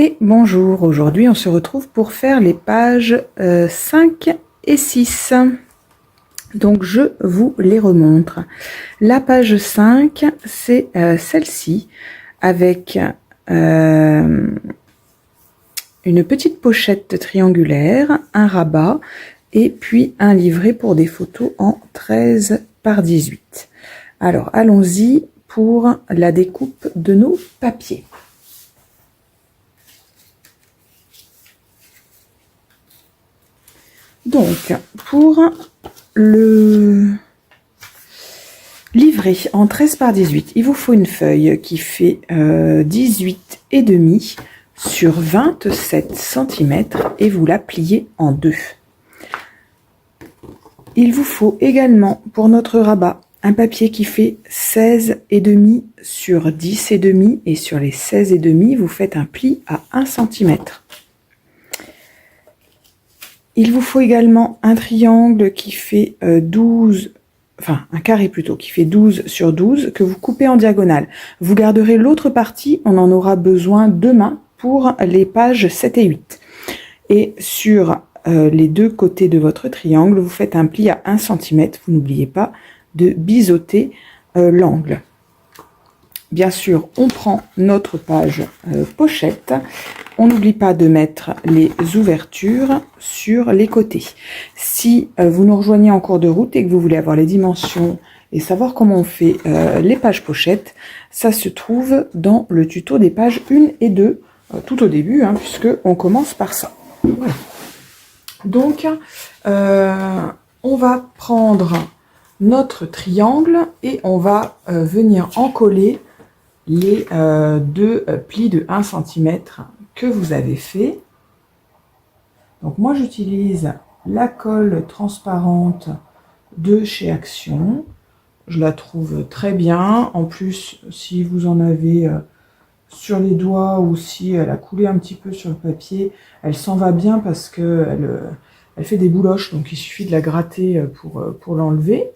Et bonjour, aujourd'hui on se retrouve pour faire les pages 5 et 6. Donc je vous les remontre. La page 5, c'est celle-ci, avec une petite pochette triangulaire, un rabat, et puis un livret pour des photos en 13 par 18. Alors allons-y pour la découpe de nos papiers. Donc, pour le livret en 13 par 18, il vous faut une feuille qui fait 18,5 sur 27 cm et vous la pliez en deux. Il vous faut également pour notre rabat un papier qui fait 16,5 sur 10,5 et sur les 16,5 vous faites un pli à 1 cm. Il vous faut également un triangle qui fait 12, enfin un carré plutôt, qui fait 12 sur 12 que vous coupez en diagonale. Vous garderez l'autre partie, on en aura besoin demain pour les pages 7 et 8. Et sur les deux côtés de votre triangle, vous faites un pli à 1 cm. Vous n'oubliez pas de biseauter l'angle. Bien sûr, on prend notre page pochette. On n'oublie pas de mettre les ouvertures sur les côtés. Si vous nous rejoignez en cours de route et que vous voulez avoir les dimensions et savoir comment on fait les pages pochettes, ça se trouve dans le tuto des pages 1 et 2, tout au début, hein, puisque on commence par ça. Voilà. Donc, on va prendre notre triangle et on va venir encoller les deux plis de 1 cm que vous avez fait. Donc moi j'utilise la colle transparente de chez Action. Je la trouve très bien. En plus, si vous en avez sur les doigts ou si elle a coulé un petit peu sur le papier, elle s'en va bien parce que elle fait des bouloches, donc il suffit de la gratter pour l'enlever.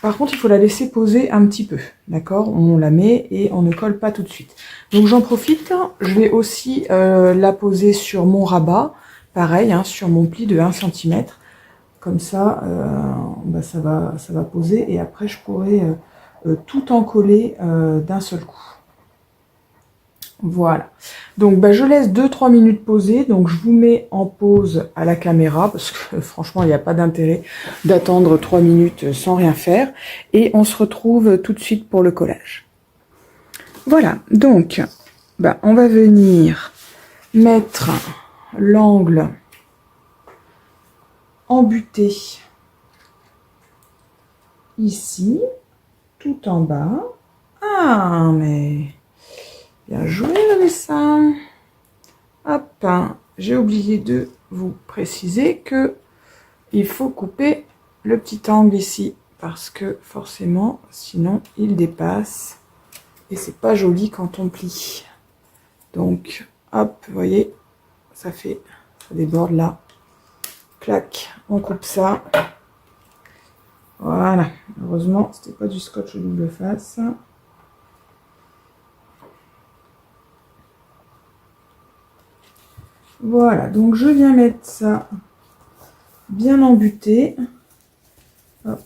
Par contre, il faut la laisser poser un petit peu, d'accord? On la met et on ne colle pas tout de suite. Donc j'en profite, je vais aussi la poser sur mon rabat, pareil, hein, sur mon pli de 1 cm. Comme ça, ça va poser et après je pourrai tout encoller d'un seul coup. Voilà. Donc je laisse 2-3 minutes poser. Donc je vous mets en pause à la caméra parce que franchement il n'y a pas d'intérêt d'attendre 3 minutes sans rien faire. Et on se retrouve tout de suite pour le collage. Voilà. Donc on va venir mettre l'angle embuté ici, tout en bas. Ah mais... bien joué, Vanessa. Hop, j'ai oublié de vous préciser que il faut couper le petit angle ici parce que forcément, sinon il dépasse et c'est pas joli quand on plie. Donc, hop, vous voyez, ça déborde là. Clac, on coupe ça. Voilà. Heureusement, c'était pas du scotch double face. Voilà, donc je viens mettre ça bien embuté. Hop.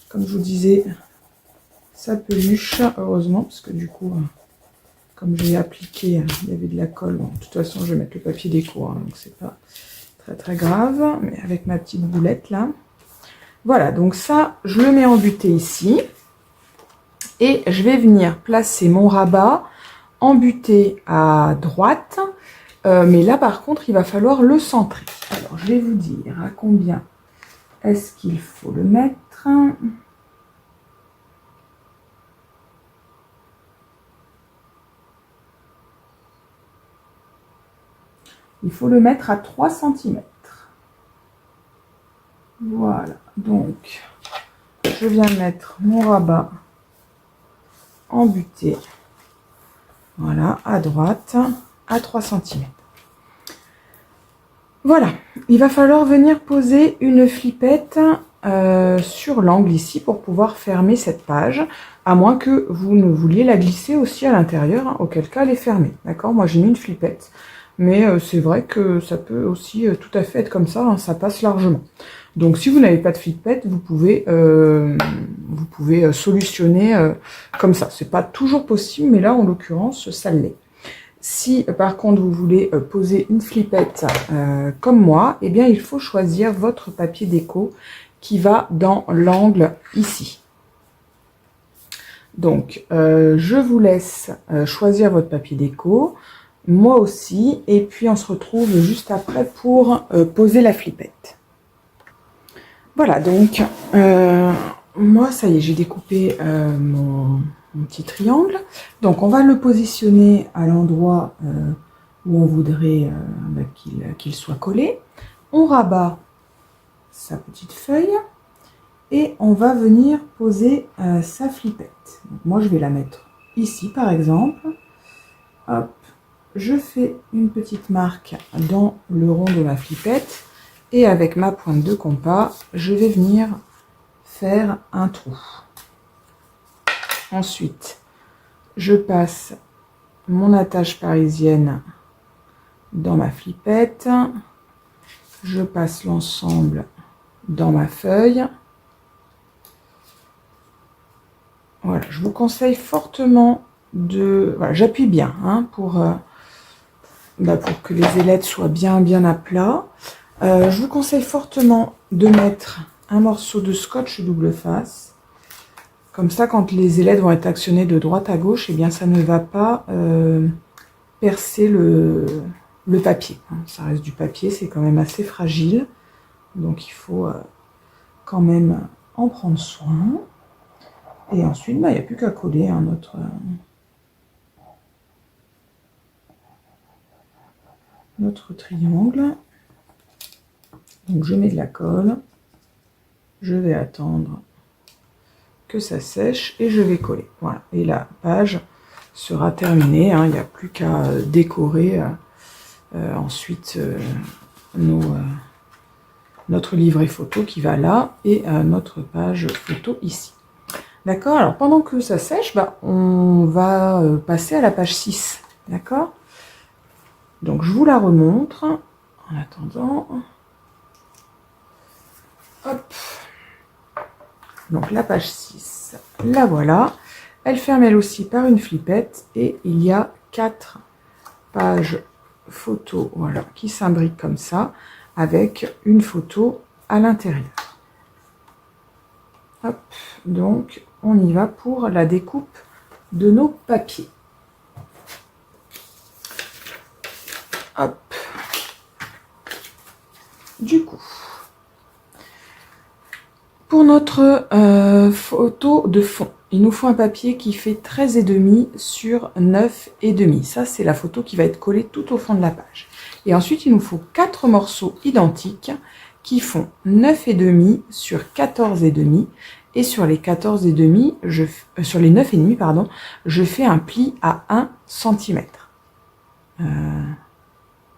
Comme je vous disais, ça peluche, heureusement, parce que du coup, comme j'ai appliqué, il y avait de la colle. Bon, de toute façon, je vais mettre le papier déco, hein, donc c'est pas très très grave. Mais avec ma petite boulette là. Voilà, donc ça, je le mets embuté ici. Et je vais venir placer mon rabat embuté à droite. Mais là, par contre, il va falloir le centrer. Alors, je vais vous dire à combien est-ce qu'il faut le mettre. Il faut le mettre à 3 cm. Voilà, donc, je viens mettre mon rabat embuté. Voilà, à droite, à 3 cm. Voilà, il va falloir venir poser une flippette sur l'angle ici pour pouvoir fermer cette page, à moins que vous ne vouliez la glisser aussi à l'intérieur, hein, auquel cas elle est fermée, d'accord? Moi j'ai mis une flippette, mais c'est vrai que ça peut aussi tout à fait être comme ça, hein, ça passe largement. Donc si vous n'avez pas de flippette, vous pouvez solutionner comme ça. C'est pas toujours possible, mais là en l'occurrence ça l'est. Si par contre vous voulez poser une flippette comme moi, eh bien il faut choisir votre papier déco qui va dans l'angle ici. Donc je vous laisse choisir votre papier déco, moi aussi, et puis on se retrouve juste après pour poser la flippette. Voilà, donc moi ça y est, j'ai découpé mon petit triangle. Donc on va le positionner à l'endroit où on voudrait qu'il soit collé. On rabat sa petite feuille et on va venir poser sa flippette. Donc moi je vais la mettre ici par exemple. Hop, je fais une petite marque dans le rond de ma flippette et avec ma pointe de compas, je vais venir faire un trou. Ensuite, je passe mon attache parisienne dans ma flippette, je passe l'ensemble dans ma feuille. Voilà, je vous conseille fortement de... Voilà, j'appuie bien hein, pour que les ailettes soient bien à plat. Je vous conseille fortement de mettre un morceau de scotch double face. Comme ça, quand les ailettes vont être actionnées de droite à gauche, eh bien, ça ne va pas percer le papier. Ça reste du papier, c'est quand même assez fragile. Donc, il faut quand même en prendre soin. Et ensuite, il n'y a plus qu'à coller notre triangle. Donc, je mets de la colle. Je vais attendre que ça sèche et je vais coller. Voilà. Et la page sera terminée. Hein. Il n'y a plus qu'à décorer ensuite notre livret photo qui va là et notre page photo ici. D'accord? Alors, pendant que ça sèche, on va passer à la page 6. D'accord? Donc, je vous la remontre en attendant. Hop. Donc, la page 6, la voilà. Elle ferme elle aussi par une flippette et il y a 4 pages photo, voilà, qui s'imbriquent comme ça avec une photo à l'intérieur. Hop, donc on y va pour la découpe de nos papiers. Hop. Du coup, pour notre photo de fond, il nous faut un papier qui fait 13,5 sur 9,5. Ça, c'est la photo qui va être collée tout au fond de la page. Et ensuite, il nous faut 4 morceaux identiques qui font 9,5 sur 14,5. Et sur les 14,5, sur les 9,5, pardon, je fais un pli à 1 cm.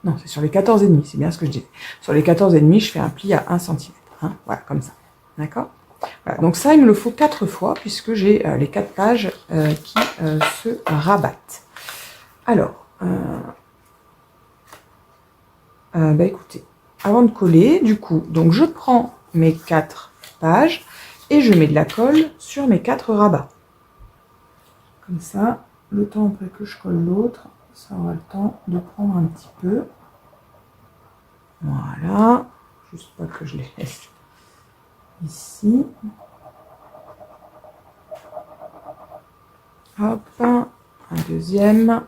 Non, c'est sur les 14,5, c'est bien ce que je disais. Sur les 14,5, je fais un pli à 1 cm. Hein, voilà, comme ça. D'accord? Voilà, donc ça, il me le faut 4 fois, puisque j'ai les 4 pages qui se rabattent. Alors, écoutez, avant de coller, du coup, donc je prends mes 4 pages et je mets de la colle sur mes 4 rabats. Comme ça, le temps après que je colle l'autre, ça aura le temps de prendre un petit peu. Voilà, juste pas que je les laisse ici. Hop, un deuxième.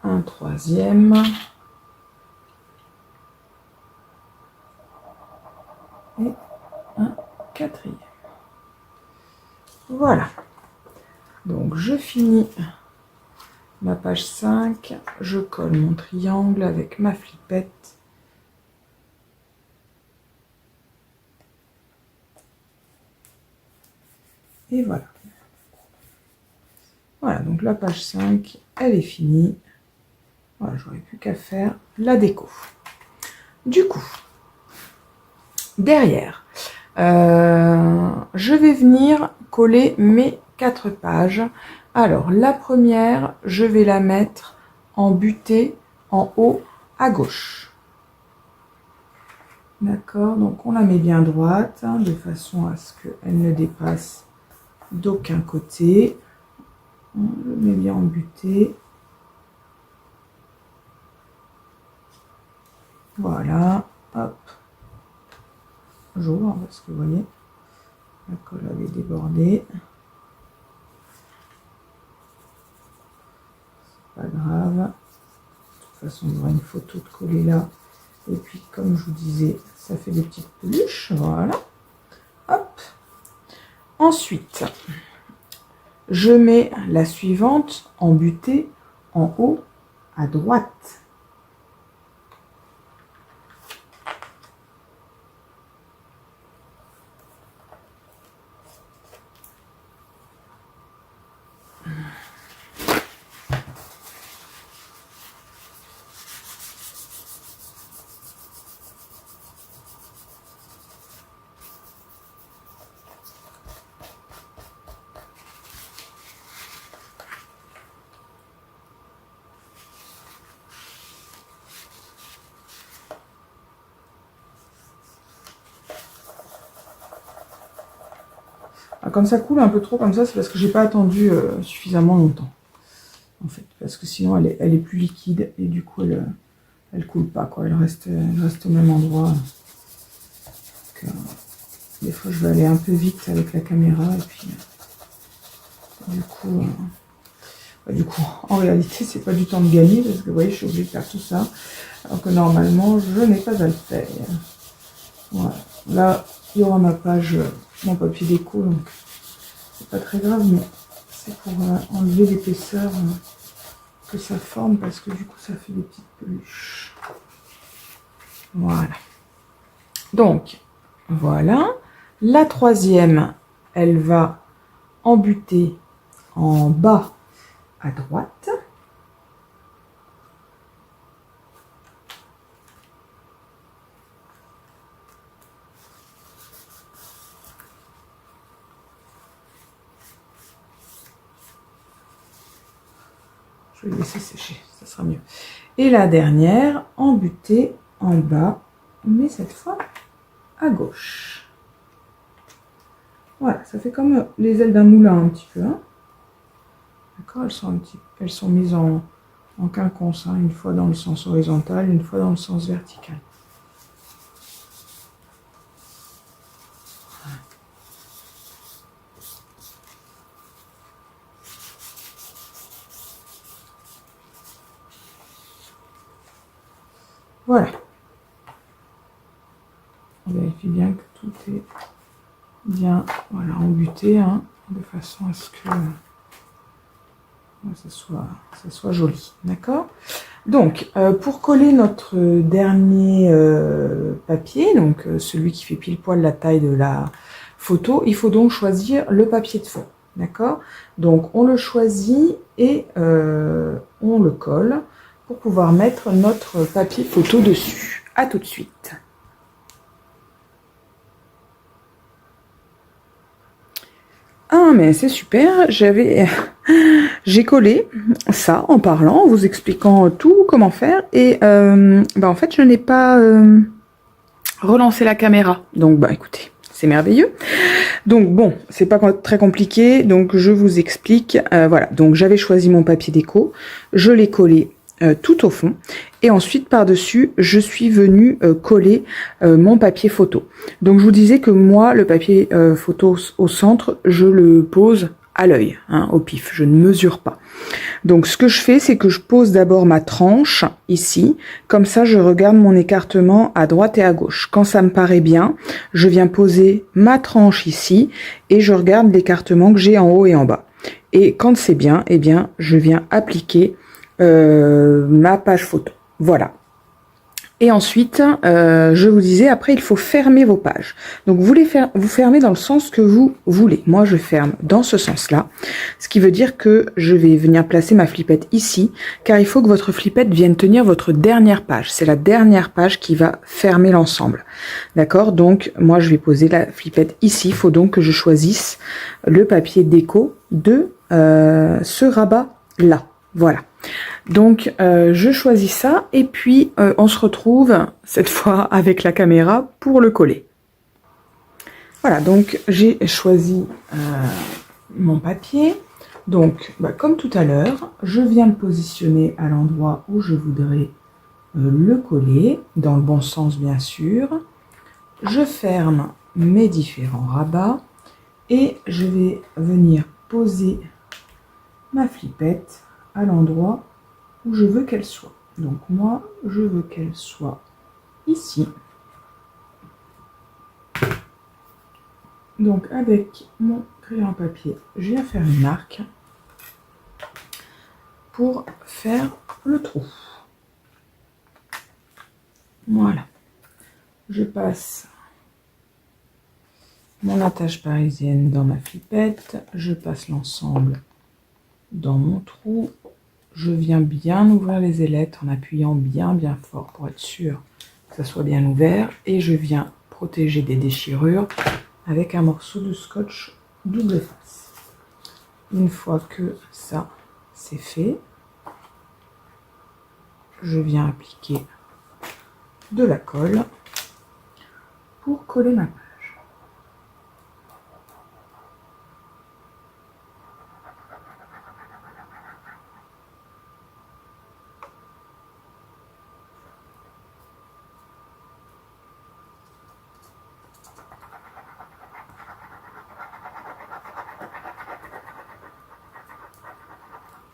Un troisième. Et un quatrième. Voilà. Donc je finis ma page 5. Je colle mon triangle avec ma flippette. Et voilà. Voilà, donc la page 5, elle est finie. Voilà, j'aurais plus qu'à faire la déco. Du coup, derrière, je vais venir coller mes 4 pages. Alors, la première, je vais la mettre en butée en haut à gauche. D'accord, donc on la met bien droite, hein, de façon à ce qu'elle ne dépasse d'aucun côté. On le met bien en butée. Voilà, hop. J'ouvre parce que vous voyez, la colle avait débordé. C'est pas grave. De toute façon, il y aura une photo de coller là. Et puis, comme je vous disais, ça fait des petites peluches. Voilà. Hop. Ensuite, je mets la suivante en butée en haut à droite. Comme ça coule un peu trop comme ça, c'est parce que j'ai pas attendu suffisamment longtemps. En fait, parce que sinon elle est plus liquide et du coup elle coule pas, quoi. Elle reste au même endroit. Donc, des fois je vais aller un peu vite avec la caméra et puis du coup en réalité c'est pas du temps de gagner parce que vous voyez je suis obligée de faire tout ça alors que normalement je n'ai pas à le faire. Voilà. Là il y aura ma page, mon papier déco, donc c'est pas très grave, mais c'est pour enlever l'épaisseur que ça forme parce que du coup ça fait des petites peluches. Voilà. Donc voilà. La troisième, elle va embuter en bas à droite. Je vais laisser sécher, ça sera mieux. Et la dernière, embutée en bas, mais cette fois à gauche. Voilà, ça fait comme les ailes d'un moulin un petit peu. Hein. D'accord, elles sont mises en quinconce, hein, une fois dans le sens horizontal, une fois dans le sens vertical. Voilà. On vérifie bien que tout est bien, voilà, embuté, hein, de façon à ce que ça soit joli, d'accord. Donc, pour coller notre dernier papier, donc celui qui fait pile poil la taille de la photo, il faut donc choisir le papier de fond, d'accord. Donc, on le choisit et on le colle pour pouvoir mettre notre papier photo dessus. À tout de suite. Ah mais c'est super, j'ai collé ça en parlant, en vous expliquant tout, comment faire, et en fait je n'ai pas relancé la caméra, donc écoutez, c'est merveilleux. Donc bon, c'est pas très compliqué, donc je vous explique, voilà, donc j'avais choisi mon papier déco, je l'ai collé tout au fond, et ensuite par-dessus, je suis venue coller mon papier photo. Donc je vous disais que moi, le papier photo au centre, je le pose à l'œil, hein, au pif, je ne mesure pas. Donc ce que je fais, c'est que je pose d'abord ma tranche ici, comme ça je regarde mon écartement à droite et à gauche. Quand ça me paraît bien, je viens poser ma tranche ici et je regarde l'écartement que j'ai en haut et en bas. Et quand c'est bien, eh bien je viens appliquer ma page photo. Voilà. Et ensuite, je vous disais, après, il faut fermer vos pages. Donc, vous fermez dans le sens que vous voulez. Moi, je ferme dans ce sens-là. Ce qui veut dire que je vais venir placer ma flippette ici, car il faut que votre flippette vienne tenir votre dernière page. C'est la dernière page qui va fermer l'ensemble. D'accord? Donc, moi, je vais poser la flippette ici. Il faut donc que je choisisse le papier déco de ce rabat-là. Voilà. Donc, je choisis ça et puis on se retrouve cette fois avec la caméra pour le coller. Voilà, donc j'ai choisi mon papier. Donc, comme tout à l'heure, je viens le positionner à l'endroit où je voudrais le coller, dans le bon sens bien sûr. Je ferme mes différents rabats et je vais venir poser ma flippette à l'endroit où je veux qu'elle soit. Donc moi, je veux qu'elle soit ici. Donc avec mon crayon à papier, je viens faire une marque pour faire le trou. Voilà. Je passe mon attache parisienne dans ma flippette. Je passe l'ensemble dans mon trou. Je viens bien ouvrir les ailettes en appuyant bien fort pour être sûr que ça soit bien ouvert. Et je viens protéger des déchirures avec un morceau de scotch double face. Une fois que ça c'est fait, je viens appliquer de la colle pour coller ma page.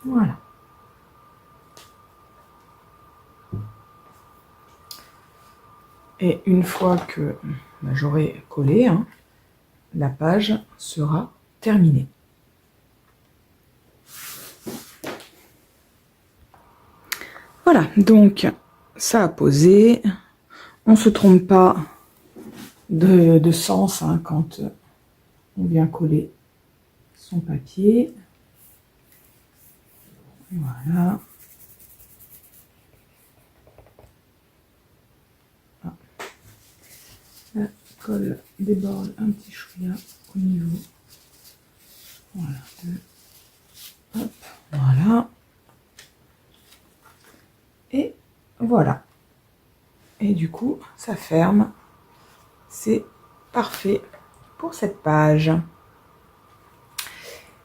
Voilà. Et une fois que j'aurai collé, la page sera terminée. Voilà, donc ça a posé. On ne se trompe pas de sens quand on vient coller son papier. Voilà. Ah. La colle déborde un petit chouïa au niveau. Voilà. Hop, voilà. Et voilà. Et du coup, ça ferme. C'est parfait pour cette page.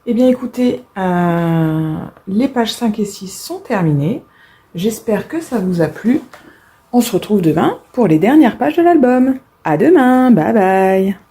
Eh bien écoutez, les pages 5 et 6 sont terminées. J'espère que ça vous a plu. On se retrouve demain pour les dernières pages de l'album. À demain, bye bye.